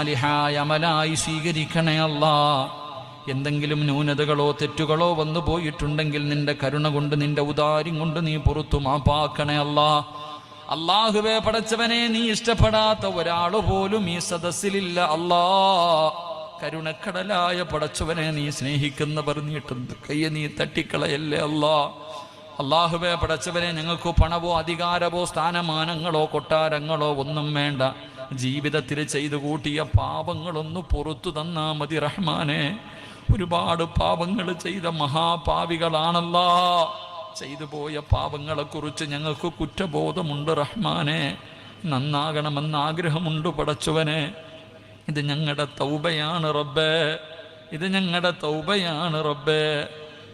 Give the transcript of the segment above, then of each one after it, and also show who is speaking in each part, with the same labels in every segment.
Speaker 1: സാലിഹായ അമലായി സ്വീകരിക്കണേ അല്ലാ. എന്തെങ്കിലും ന്യൂനതകളോ തെറ്റുകളോ വന്നു പോയിട്ടുണ്ടെങ്കിൽ നിന്റെ കരുണ കൊണ്ട് നിന്റെ ഉദാര്യം കൊണ്ട് നീ പുറത്തു മാപ്പാക്കണേ അല്ലാ. അല്ലാഹുവേ പടച്ചവനെ, നീ ഇഷ്ടപ്പെടാത്ത ഒരാൾ പോലും ഈ സദസ്സിലില്ല അല്ലാ. കരുണക്കടലായ പടച്ചവനെ, നീ സ്നേഹിക്കുന്നവർ നീട്ടുന്നു കയ്യെ നീ തട്ടിക്കളയല്ലേ അല്ലാ. അല്ലാഹുവേ പടച്ചവനെ, ഞങ്ങൾക്ക് പണവോ അധികാരമോ സ്ഥാനമാനങ്ങളോ കൊട്ടാരങ്ങളോ ഒന്നും വേണ്ട. ജീവിതത്തിൽ ചെയ്തു കൂട്ടിയ പാപങ്ങളൊന്ന് പുറത്തു തന്നാ മതി റഹ്മാനെ. ഒരുപാട് പാപങ്ങൾ ചെയ്ത മഹാപാവികളാണല്ലാ. ചെയ്തു പോയ പാപങ്ങളെക്കുറിച്ച് ഞങ്ങൾക്ക് കുറ്റബോധമുണ്ട് റഹ്മാനെ. നന്നാകണമെന്ന് ആഗ്രഹമുണ്ട് പടച്ചവനെ. ഇത് ഞങ്ങളുടെ തൗബയാണ് റബ്ബേ, ഇത് ഞങ്ങളുടെ തൗബയാണ് റബ്ബേ.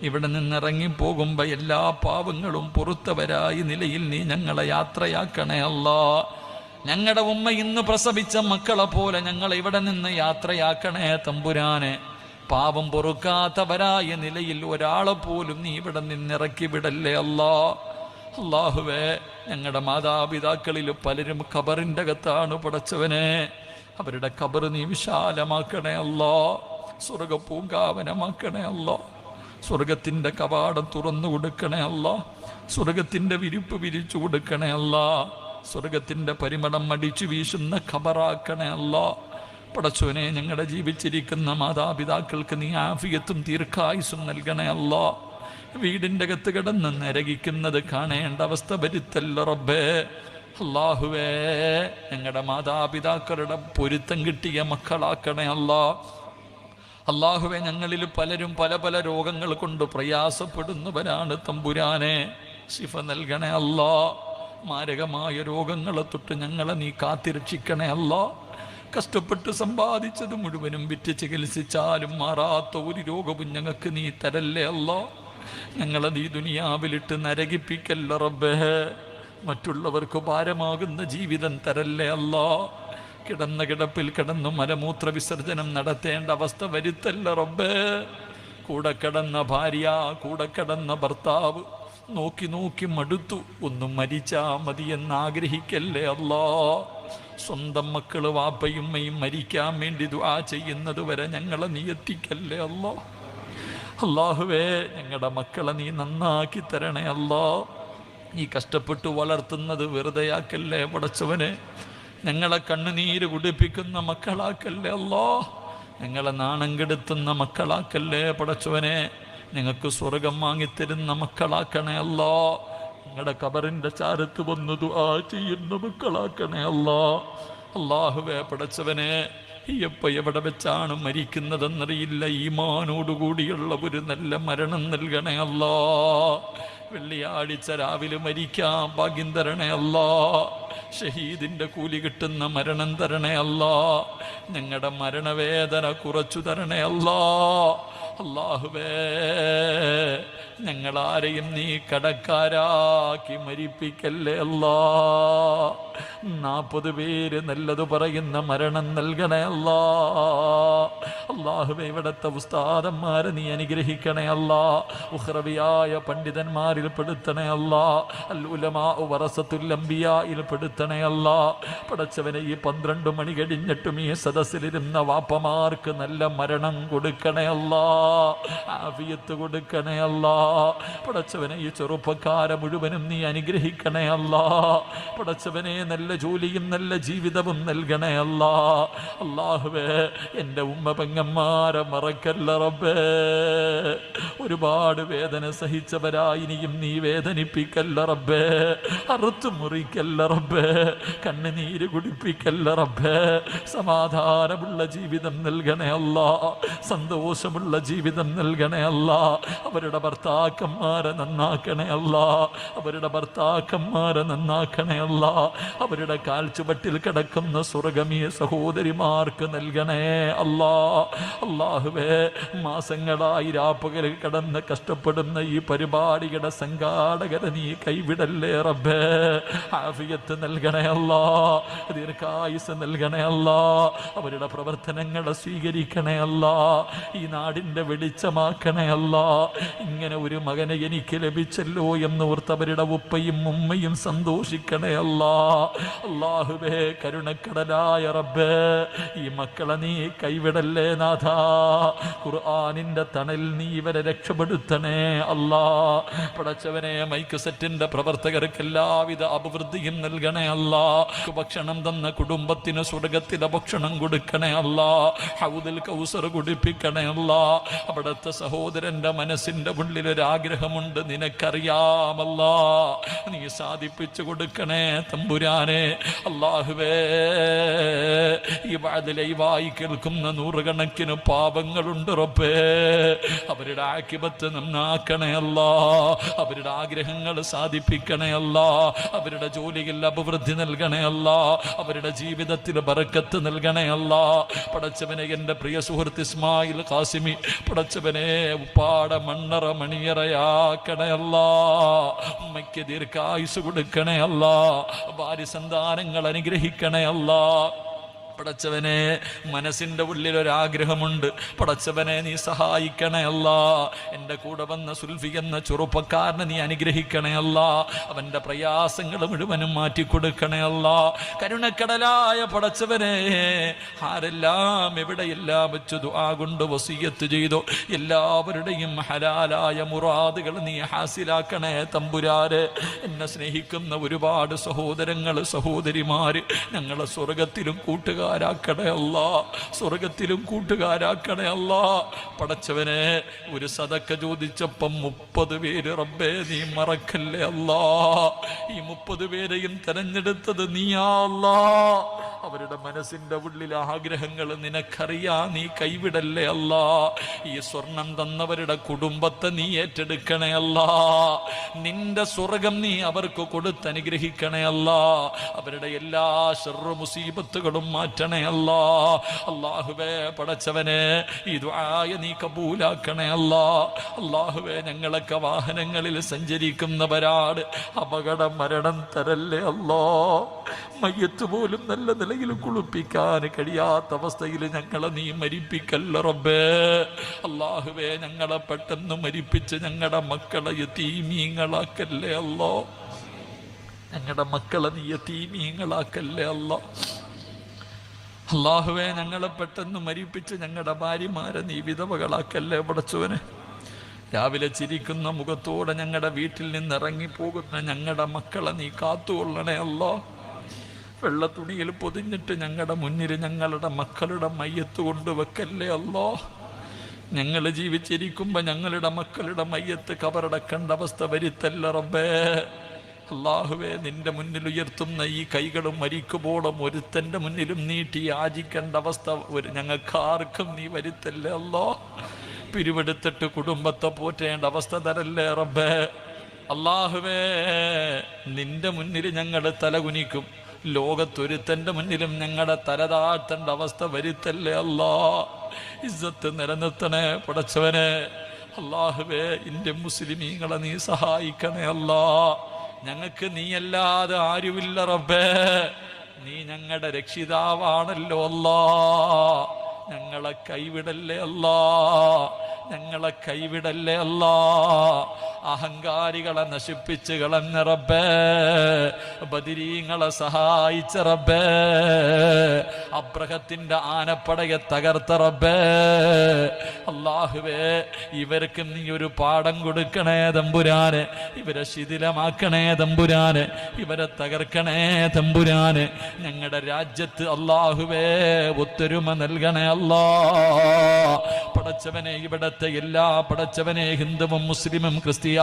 Speaker 1: ഇവിടെ നിന്നിറങ്ങിപ്പോകുമ്പോൾ എല്ലാ പാവങ്ങളും പുറത്തവരായി നിലയിൽ നീ ഞങ്ങളെ യാത്രയാക്കണേ അല്ലാ. ഞങ്ങളുടെ ഉമ്മ ഇന്ന് പ്രസവിച്ച മക്കളെ പോലെ ഞങ്ങളെ ഇവിടെ നിന്ന് യാത്രയാക്കണേ തമ്പുരാനെ. പാപം പൊറുക്കാത്തവരായ നിലയിൽ ഒരാളെ പോലും നീ ഇവിടെ നിന്നിറക്കി വിടല്ലേ അല്ലാ. അല്ലാഹുവേ, ഞങ്ങളുടെ മാതാപിതാക്കളിൽ പലരും ഖബറിൻ്റെ അകത്താണ് പടച്ചവനെ. അവരുടെ ഖബർ നീ വിശാലമാക്കണേ അല്ലാ. സ്വർഗ പൂങ്കാവനമാക്കണേ അല്ലാ. സ്വർഗത്തിൻ്റെ കവാടം തുറന്നു കൊടുക്കണേ അല്ലാ. സ്വർഗത്തിൻ്റെ വിരിപ്പ് വിരിച്ചു കൊടുക്കണേ അല്ലാ. സ്വർഗത്തിൻ്റെ പരിമളം അടിച്ചു വീശുന്ന ഖബറാക്കണേ അല്ലാ. പടച്ചോനെ, ഞങ്ങളുടെ ജീവിച്ചിരിക്കുന്ന മാതാപിതാക്കൾക്ക് നീ ആഫിയത്തും ദീർഘായുസ്സും നൽകണേ അല്ലാ. വീടിൻ്റെ അകത്ത് കിടന്ന് നരകിക്കുന്നത് കാണേണ്ട അവസ്ഥ വരുത്തല്ല റബ്ബേ. അല്ലാഹുവേ, ഞങ്ങളുടെ മാതാപിതാക്കളുടെ പൊരുത്തം കിട്ടിയ മക്കളാക്കണേ അല്ലാ. അല്ലാഹുവേ, ഞങ്ങളിൽ പലരും പല പല രോഗങ്ങൾ കൊണ്ട് പ്രയാസപ്പെടുന്നവരാണ് തമ്പുരാനെ. ശിഫ നൽകണേ അല്ലാ. മാരകമായ രോഗങ്ങളെ തൊട്ട് ഞങ്ങളെ നീ കാത്തിരക്ഷിക്കണേ അല്ലാ. കഷ്ടപ്പെട്ട് സമ്പാദിച്ചത് മുഴുവനും വിറ്റ് ചികിത്സിച്ചാലും മാറാത്ത ഒരു രോഗവും ഞങ്ങൾക്ക് നീ തരല്ലേ അല്ലാ. ഞങ്ങളെ നീ ദുനിയാവിലിട്ട് നരകിപ്പിക്കല്ല റബ്ബേ. മറ്റുള്ളവർക്ക് ഭാരമാകുന്ന ജീവിതം തരല്ലേ അല്ലാ. കിടന്ന കിടപ്പിൽ കിടന്നു മലമൂത്ര വിസർജനം നടത്തേണ്ട അവസ്ഥ വരുത്തല്ല റബ്ബേ. കൂടെ കിടന്ന ഭാര്യ, കൂടെ കിടന്ന ഭർത്താവ് നോക്കി നോക്കി മടുത്തു, ഒന്നും മരിച്ചാ മതിയെന്ന് ആഗ്രഹിക്കല്ലേ അല്ലാ. സ്വന്തം മക്കള് വാപ്പയും ഉമ്മയും മരിക്കാൻ വേണ്ടി ദുആ ചെയ്യുന്നത് വരെ ഞങ്ങളെ നീ എത്തിക്കല്ലേ അല്ലാ. അല്ലാഹുവേ, ഞങ്ങളുടെ മക്കളെ നീ നന്നാക്കി തരണേ അല്ലാ. നീ കഷ്ടപ്പെട്ടു വളർത്തുന്നത് വെറുതെയാക്കല്ലേ പടച്ചവനെ. ഞങ്ങളെ കണ്ണുനീര് കുടിപ്പിക്കുന്ന മക്കളാക്കല്ലേ അല്ലാ. ഞങ്ങളെ നാണം കെടുത്തുന്ന മക്കളാക്കല്ലേ പടച്ചവനെ. ഞങ്ങൾക്ക് സ്വർഗം വാങ്ങിത്തരുന്ന മക്കളാക്കണേ അല്ലാ. ഞങ്ങളുടെ ഖബറിൻ്റെ ചാരത്ത് വന്ന് ദുആ ചെയ്യുന്ന മക്കളാക്കണേ അല്ലാ. അല്ലാഹുവേ പടച്ചവനെ, എപ്പ എവിടെ വെച്ചാണ് മരിക്കുന്നതെന്നറിയില്ല. ഈമാനോടുകൂടിയുള്ള ഒരു നല്ല മരണം നൽകണേ അല്ലാ. വെള്ളിയാഴ്ച രാവിലെ മരിക്കാൻ ഭാഗ്യം തരണേ അല്ലാ. ഷഹീദിൻ്റെ കൂലി കിട്ടുന്ന മരണം തരണേ അല്ലാ. ഞങ്ങളുടെ മരണവേദന കുറച്ചു തരണേ അല്ലാ. അല്ലാഹുവേ, ഞങ്ങളാരെയും നീ കടക്കാരാക്കി മരിപ്പിക്കല്ലേ അല്ലാ. 40 പേര് നല്ലത് പറയുന്ന മരണം നൽകണേ അല്ലാ. അല്ലാഹുവേ, ഇവിടത്തെ ഉസ്താദന്മാരെ നീ അനുഗ്രഹിക്കണേ അല്ലാ. ഉഖ്റവിയായ പണ്ഡിതന്മാരിൽ പെടുത്തണേ അല്ലാ. അൽ ഉലമാ വറസത്തുൽ അംബിയായിൽ പെടുത്തണേ അല്ലാ. പടച്ചവനെ, ഈ 12 മണി കഴിഞ്ഞിട്ടും ഈ സദസ്സിലിരുന്ന വാപ്പമാർക്ക് നല്ല മരണം കൊടുക്കണേ അല്ലാ. ആഫിയത്ത് കൊടുക്കണേ അല്ലാ. പടച്ചവനെ, ഈ ചെറുപ്പക്കാരെ മുഴുവനും നീ അനുഗ്രഹിക്കണേ അല്ലാ. പടച്ചവനെ, നല്ല ജോലിയും നല്ല ജീവിതവും നൽകണേ അല്ലാ. അല്ലാഹുവേ, എൻ്റെ ഉമ്മ പെങ്ങന്മാരെ മറക്കല്ല റബ്ബേ. ഒരുപാട് വേദന സഹിച്ചവരായി ഇനിയും നീ വേദനിപ്പിക്കല്ല റബ്ബേ. അറുത്തു മുറിക്കല്ല റബ്ബേ. കണ്ണുനീര് കുടിപ്പിക്കല്ല റബ്ബേ. സമാധാനമുള്ള ജീവിതം നൽകണേ അല്ലാ. സന്തോഷമുള്ള ജീവിതം നൽകണേ അല്ലാ. അവരുടെ ഭർത്താക്കന്മാരെ നന്നാക്കണേ അല്ലാ. അവരുടെ ഭർത്താക്കന്മാരെ നന്നാക്കണേ അല്ലാ. അവരുടെ കാൽച്ചുവട്ടിൽ കിടക്കുന്ന സ്വർഗമീയ സഹോദരിമാർക്ക് നൽകണേ അല്ലാ. അല്ലാഹുവേ മാസങ്ങളായി രാപ്പകലിൽ കടന്ന് കഷ്ടപ്പെടുന്ന ഈ പരിപാടിയുടെ സംഘാടകരെ നീ കൈവിടല്ലേ റബ്ബേ. ആഫിയത്ത് നൽകണേ അല്ലാ, ദീർഘായുസ് നൽകണേ അല്ലാ, അവരുടെ പ്രവർത്തനങ്ങളെ സ്വീകരിക്കണേ അല്ലാ, ഈ നാടിൻ്റെ വെളിച്ചമാക്കണേ അല്ലാ. ഇങ്ങനെ ഒരു മകനെ എനിക്ക് ലഭിച്ചല്ലോ എന്നോർത്ത് അവരുടെ ഉപ്പയും ഉമ്മയും സന്തോഷിക്കണേ അല്ലാ. അല്ലാഹുവേ കരുണക്കടലായ റബ്ബേ, ഈ മക്കളെ നീ കൈവിടല്ലേ നാഥാ. ഖുർആനിന്റെ തണൽ നീ ഇവരെ രക്ഷപ്പെടുത്തണേ അല്ലാ. പടച്ചവനെ മൈക്ക് സെറ്റിന്റെ പ്രവർത്തകർക്ക് എല്ലാവിധ അഭിവൃദ്ധിയും നൽകണേ അല്ലാ. ഭക്ഷണം തന്ന കുടുംബത്തിന് സ്വർഗത്തിലെ ഭക്ഷണം കൊടുക്കണേ അല്ലാ. ഹൗദുൽ കൗസർ കുടിപ്പിക്കണേ അല്ലാ. അവിടുത്തെ സഹോദരന്റെ മനസ്സിന്റെ ഉള്ളിലൊരാഗ്രഹമുണ്ട്, നിനക്കറിയാമല്ലാ, നീ സാധിപ്പിച്ചു കൊടുക്കണേ തമ്പുരാനെ. അല്ലാഹുവേ ഈ ലൈവായി കേൾക്കുന്ന നൂറുകണക്കിന് പാപങ്ങളുണ്ട് റബ്ബേ, അവരുടെ ആക്കിബത്ത് നന്നാക്കണേ അല്ലാ, അവരുടെ ആഗ്രഹങ്ങൾ സാധിപ്പിക്കണേ അല്ലാ, അവരുടെ ജോലിയിൽ അഭിവൃദ്ധി നൽകണേ അല്ലാ, അവരുടെ ജീവിതത്തിൽ ബറക്കത്ത് നൽകണേ അല്ലാ. പടച്ചവനെ എൻ്റെ പ്രിയ സുഹൃത്ത് ഇസ്മായിൽ ഖാസിമി, പടച്ചവനെ ഉപ്പാട മണ്ണറ മണിയറയാക്കണേ അല്ലാ, ഉമ്മയ്ക്ക് ദീർഘായുസ് കൊടുക്കണേ അല്ലാ, ഭാര്യ സന്താനങ്ങൾ അനുഗ്രഹിക്കണേ അല്ലാ. പടച്ചവനെ മനസ്സിൻ്റെ ഉള്ളിലൊരാഗ്രഹമുണ്ട്, പടച്ചവനെ നീ സഹായിക്കണേ അല്ലാ. എൻ്റെ കൂടെ വന്ന സുൽഫി എന്ന ചെറുപ്പക്കാരനെ നീ അനുഗ്രഹിക്കണേ അല്ലാ, അവൻ്റെ പ്രയാസങ്ങൾ മുഴുവനും മാറ്റിക്കൊടുക്കണേ അല്ലാ. കരുണക്കടലായ പടച്ചവനെ, ആരെല്ലാം എവിടെയെല്ലാം വെച്ച് ദുആ കൊണ്ട് വസിയ്യത്ത് ചെയ്തു എല്ലാവരുടെയും ഹലാലായ മുറാദുകൾ നീ ഹാസിലാക്കണേ തമ്പുരാരെ. എന്നെ സ്നേഹിക്കുന്ന ഒരുപാട് സഹോദരങ്ങൾ സഹോദരിമാര് ഞങ്ങളെ സ്വർഗത്തിലും കൂട്ടുകാർ ാക്കണേ അല്ലാ, സ്വർഗത്തിലും കൂട്ടുകാരാക്കണേ അല്ലാ. പടച്ചവനെ ഒരു സദക്ക ചോദിച്ചപ്പം 30 പേര് റബ്ബേ നീ മറക്കല്ലേ അല്ലാ. ഈ 30 പേരെയും തെരഞ്ഞെടുത്തത് നീയാ അല്ലാ. അവരുടെ മനസ്സിന്റെ ഉള്ളിൽ ആഗ്രഹങ്ങൾ നിനക്കറിയാ, നീ കൈവിടല്ലേ അല്ലാ. ഈ സ്വർണം തന്നവരുടെ കുടുംബത്തെ നീ ഏറ്റെടുക്കണേ അല്ലാ. നിന്റെ സ്വർഗം നീ അവർക്ക് കൊടുത്തനുഗ്രഹിക്കണേ അല്ലാ. അവരുടെ എല്ലാ ശർറു മുസീബത്തുകളും മാറ്റണേ അല്ലാ. അല്ലാഹുവേ പടച്ചവനെ ഈ ദുആയ നീ കബൂലാക്കണേ അല്ലാ. അല്ലാഹുവേ ഞങ്ങളൊക്കെ വാഹനങ്ങളിൽ സഞ്ചരിക്കുന്നവരാണ്, അപകട മരണം തരല്ലേ അല്ലാ. മയ്യത്ത് പോലും നല്ല നിലയിൽ കുളിപ്പിക്കാൻ കഴിയാത്ത അവസ്ഥയിൽ ഞങ്ങളെ നീ മരിപ്പിക്കല്ല റബ്ബേ. അല്ലാഹുവേ ഞങ്ങളെ പെട്ടെന്ന് മരിപ്പിച്ച് ഞങ്ങളുടെ മക്കളെ യതീമീങ്ങളാക്കല്ലേ അല്ലാ. ഞങ്ങളുടെ മക്കളെ നീ യതീമീങ്ങളാക്കല്ലേ അല്ലാ. അല്ലാഹുവേ ഞങ്ങളെ പെട്ടെന്ന് മരിപ്പിച്ച് ഞങ്ങളുടെ ഭാര്യമാരെ നീ വിധവകളാക്കല്ലേ പടച്ചവനെ. രാവിലെ ചിരിക്കുന്ന മുഖത്തോടെ ഞങ്ങളുടെ വീട്ടിൽ നിന്ന് ഇറങ്ങിപ്പോകുന്ന ഞങ്ങളുടെ മക്കളെ നീ കാത്തുകൊള്ളണേ അല്ലാ. വെള്ള തുണിയിൽ പൊതിഞ്ഞിട്ട് ഞങ്ങളുടെ മുന്നിൽ ഞങ്ങളുടെ മക്കളുടെ മയ്യത്ത് കൊണ്ടുവെക്കല്ലേ അല്ലാ. ഞങ്ങൾ ജീവിച്ചിരിക്കുമ്പോൾ ഞങ്ങളുടെ മക്കളുടെ മയ്യത്ത് കബറടക്കേണ്ട അവസ്ഥ വരുത്തല്ല റബ്ബേ. അല്ലാഹുവേ നിന്റെ മുന്നിൽ ഉയർത്തുന്ന ഈ കൈകളും മരിക്കുമ്പോഴും ഒരുത്തൻ്റെ മുന്നിലും നീട്ടി യാചിക്കേണ്ട അവസ്ഥ ഞങ്ങൾക്കാർക്കും നീ വരുത്തല്ലേ അല്ലാ. പിരിവെടുത്തിട്ട് കുടുംബത്തെ പോറ്റേണ്ട അവസ്ഥ തരല്ലേ റബ്ബേ. അല്ലാഹുവേ നിന്റെ മുന്നിൽ ഞങ്ങൾ തലകുനിക്കും, ലോകത്തൊരുത്തൻ്റെ മുന്നിലും ഞങ്ങളുടെ തല താഴ്ത്തേണ്ട അവസ്ഥ വരുത്തല്ലേ അല്ലാ. ഇസ്സത്ത് നിലനിർത്തണേ പടച്ചവനെ. അല്ലാഹുവേ ഇന്ത്യ മുസ്ലിമീങ്ങളെ നീ സഹായിക്കണേ അല്ലാ. ഞങ്ങൾക്ക് നീയല്ലാതെ ആരുമില്ല റബ്ബേ. നീ ഞങ്ങളുടെ രക്ഷിതാവാണല്ലോ അല്ലാ. ഞങ്ങളെ കൈവിടല്ലേ അല്ലാ, ഞങ്ങളെ കൈവിടല്ലേ അല്ലാ. അഹങ്കാരികളെ നശിപ്പിച്ച് കളഞ്ഞ റബ്ബേ, ബദരീങ്ങളെ സഹായിച്ച റബ്ബേ, അബ്രഹത്തിന്റെ ആനപ്പടയെ തകർത്ത റബ്ബേ. അല്ലാഹുവേ ഇവർക്ക് നീ ഒരു പാഠം കൊടുക്കണേ തമ്പുരാനെ. ഇവരെ ശിഥിലമാക്കണേ തമ്പുരാനെ, ഇവരെ തകർക്കണേ തമ്പുരാനെ. ഞങ്ങളുടെ രാജ്യത്ത് അല്ലാഹുവേ ഒത്തൊരുമ നൽകണേ അല്ലാ. പടച്ചവനെ ഇവിടത്തെ എല്ലാ പടച്ചവനെ ഹിന്ദുവും മുസ്ലിമും ക്രിസ്ത്യാനിയും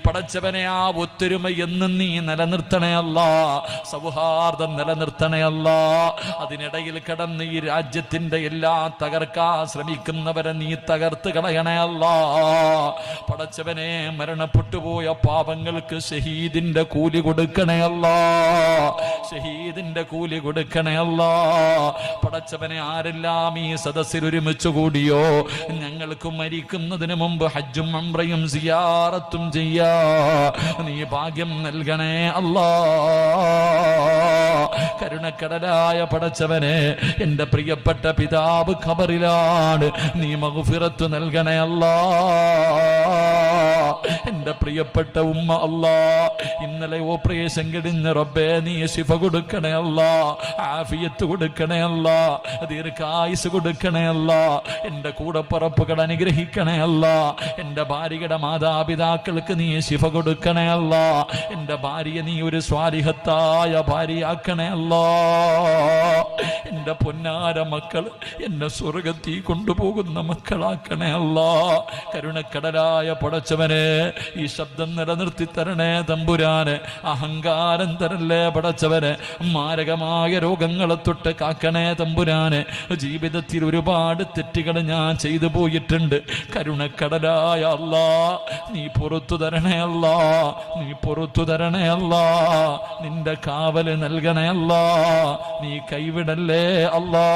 Speaker 1: പടച്ചവനെ ആ ഒത്തൊരുമ എന്നും നീ നിലനിർത്തണേ അല്ലാ. സൗഹാർദ്ദം നിലനിർത്തണേ അല്ലാ. അതിനിടയിൽ കടന്ന് ഈ രാജ്യത്തിന്റെ എല്ലാ തകർക്കാൻ ശ്രമിക്കുന്നവരെ നീ തകർത്ത് കളയണേ അല്ലാ. പടച്ചവനെ മരണപ്പെട്ടുപോയ പാപങ്ങൾക്ക് ഷഹീദിന്റെ കൂലി കൊടുക്കണേ അല്ലാ. ഷഹീദിന്റെ കൂലി കൊടുക്കണേ അല്ലാ. പടച്ചവനെ ആരെല്ലാം ഈ സദസ്സിൽ ഒരുമിച്ച് കൂടിയോ ഞങ്ങൾക്ക് മരിക്കുന്നതിന് മുമ്പ് ഹജ്ജും ഉംറയും സിയാറത്തും ചെയ്യാ നീ ഭാഗ്യം നൽകണേ അല്ലാ. കരുണക്കടലായ പടച്ചവനെ, എന്റെ പ്രിയപ്പെട്ട പിതാവ് ഖബറിലാണ്, നീ മഗ്ഫിറത്ത് നൽകണേ അല്ലാ. എന്റെ പ്രിയപ്പെട്ട ഉമ്മ അല്ലാ, ഇന്നലെ ഓപ്പറേഷൻ കഴിഞ്ഞ റബ്ബേ നീ ശിഫ കൊടുക്കണേ അല്ലാ, ആഫിയത്ത് കൊടുക്കണേ അല്ലാ, ദീർഘായുസ് കൊടുക്കണേ അല്ലാ. എന്റെ കൂടപ്പറപ്പുകൾ അനുഗ്രഹിക്കണേ അല്ലാ. എന്റെ ഭാര്യയുടെ മാതാപിതാക്കൾക്ക് നീ ശിഫ കൊടുക്കണേ അല്ലാ. എന്റെ ഭാര്യയെ നീ ഒരു സ്വാലിഹത്തായ ഭാര്യയാക്കണേ അല്ലാ. എന്റെ പൊന്നാര മക്കൾ എന്നെ സ്വർഗത്തിൽ കൊണ്ടുപോകുന്ന മക്കളാക്കണേ അല്ലാ. കരുണക്കടലായ പടച്ചവനെ, ഈ ശബ്ദം നിലനിർത്തി തരണേ തമ്പുരാനെ. അഹങ്കാരം തരല്ലേ പടച്ചവനെ. മാരകമായ രോഗങ്ങളെ തൊട്ട് കാക്കണേ തമ്പുരാനെ. ജീവിതത്തിൽ ഒരുപാട് തെറ്റുകൾ ഞാൻ ചെയ്തു പോയിട്ടുണ്ട്. കരുണക്കടലായ അല്ലാ, നീ പുറത്തു തരണേ അല്ലാ, നീ പുറത്തു തരണേ അല്ലാ. നിന്റെ കാവല് നൽകണേ അല്ലാ, നീ കൈവിടല്ലേ അല്ലാ.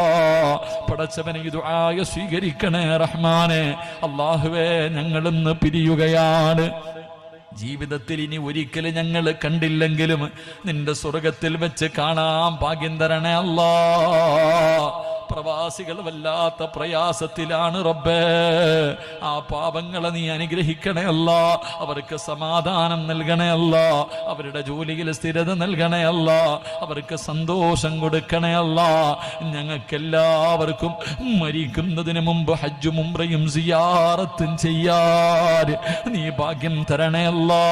Speaker 1: പടച്ചവനെ ഈ ദുആ സ്വീകരിക്കണേ റഹ്മാനെ. അല്ലാഹുവേ, ഞങ്ങളിന്ന് പിരിയുകയാണ്. ജീവിതത്തിൽ ഇനി ഒരിക്കലും ഞങ്ങൾ കണ്ടില്ലെങ്കിലും നിന്റെ സ്വർഗത്തിൽ വെച്ച് കാണാൻ ഭാഗ്യം തരണേ അല്ലാ. പ്രവാസികൾ വല്ലാത്ത പ്രയാസത്തിലാണ് റബ്ബേ. ആ പാപങ്ങളെ നീ അനുഗ്രഹിക്കണേ അല്ലാ. അവർക്ക് സമാധാനം നൽകണേ അല്ലാ. അവരുടെ ജോലിയിൽ സ്ഥിരത നൽകണേ അല്ലാ. അവർക്ക് സന്തോഷം കൊടുക്കണേ അല്ലാ. ഞങ്ങൾക്കെല്ലാവർക്കും മരിക്കുന്നതിന് മുമ്പ് ഹജ്ജും ഉംറയും സിയാറത്തും ചെയ്യാൻ നീ ഭാഗ്യം തരണേ അല്ലാ.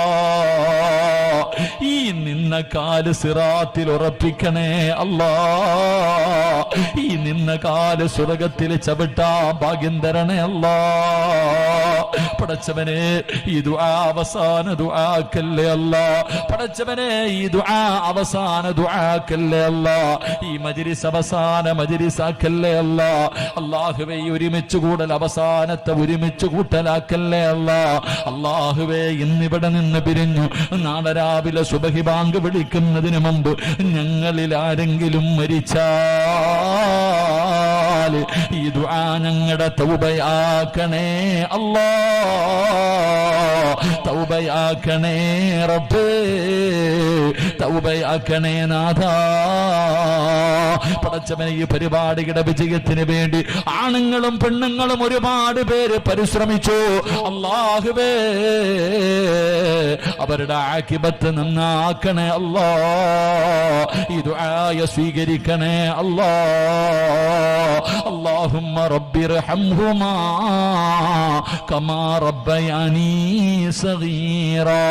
Speaker 1: ഈ നിന്ന കാല് സിറാത്തിൽ ഉറപ്പിക്കണേ അല്ലാ. ഈ നിന്ന കാല് സ്വർഗത്തിൽ ചവിട്ടാ ഭാഗ്യം തരണേ അല്ലാ. പടച്ചവനെ, ഈ ദുആ അവസാന ദുആക്കല്ലേ അല്ലാ. പടച്ചവനെ, ഈ ദുആ അവസാന ദുആക്കല്ലേ അല്ലാ. ഈ മജ്ലിസ് അവസാന മജ്ലിസാക്കല്ലേ അല്ലാ. അല്ലാഹുവേ, ഒരുമിച്ച് കൂടൽ അവസാനത്തെ ഒരുമിച്ച് കൂട്ടലാക്കല്ലേ അല്ലാ. അല്ലാഹുവേ, ഇന്നിവിടെ നിന്ന് പിരിഞ്ഞു നാളെ രാവിലെ സുബഹി ബാങ്ക് വിളിക്കുന്നതിന് മുമ്പ് ഞങ്ങളിൽ ആരെങ്കിലും മരിച്ചാൽ ഈ ദുആ ഞങ്ങളുടെ തൗബയാക്കണേ അല്ലാ. തൗബയാക്കണേ റബ്ബേ, തൗബയാക്കണേ നാഥാ. പടച്ചവനെ, ഈ പരിപാടിയുടെ വിജയത്തിന് വേണ്ടി ആണുങ്ങളും പെണ്ണുങ്ങളും ഒരുപാട് പേര് പരിശ്രമിച്ചു. അല്ലാഹുവേ, അവരുടെ ആഖിബത്ത് നന്നാക്കണേ അല്ലാ. ഈ ദുആ സ്വീകരിക്കണേ അല്ലാ. اللهم رب ارحمهما كما ربياني صغيرا.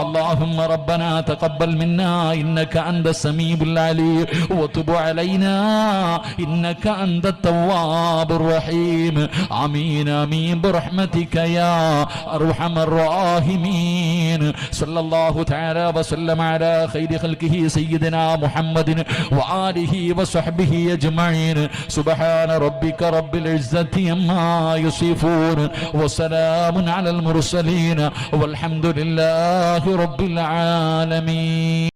Speaker 1: اللهم ربنا تقبل منا إنك أنت السميع العليم وتب علينا إنك أنت التواب الرحيم. آمين آمين برحمتك يا أرحم الراحمين. صلى الله تعالى وسلم على خير خلقه سيدنا محمد وآله وصحبه أجمعين. سبحان ربك رب العزة عما يصفون وسلام على المرسلين والحمد لله رب العالمين.